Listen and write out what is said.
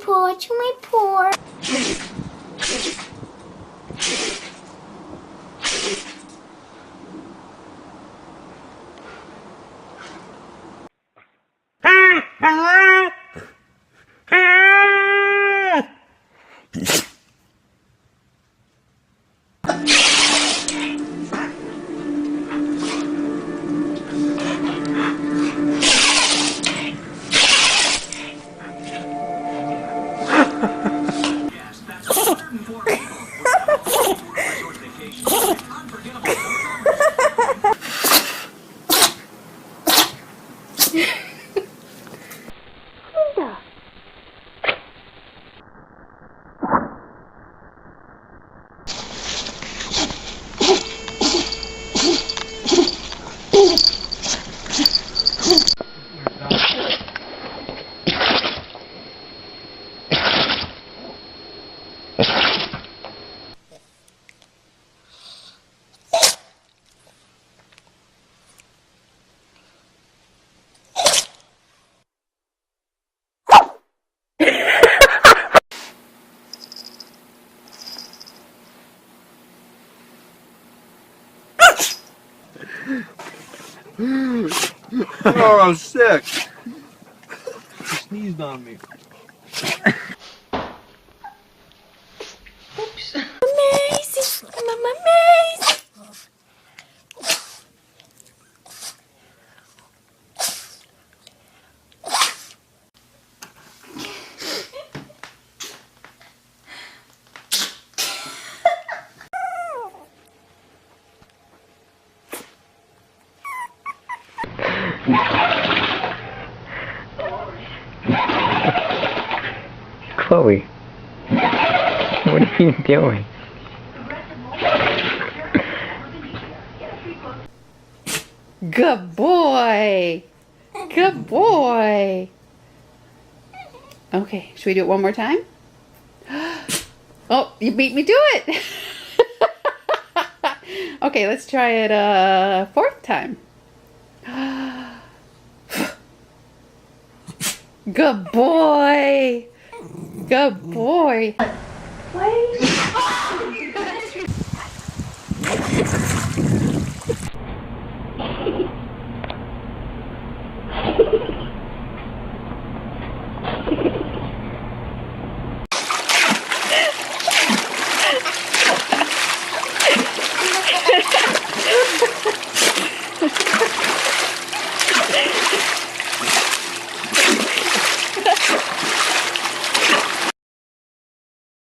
paw, chew my paw. Oh, I'm sick. He sneezed on me. Oops. Amazing. I'm amazing. Chloe, what are you doing? Good boy. Good boy. Okay, should we do it one more time? Oh, you beat me to it. Okay, let's try it a fourth time. Good boy. Good boy. Why?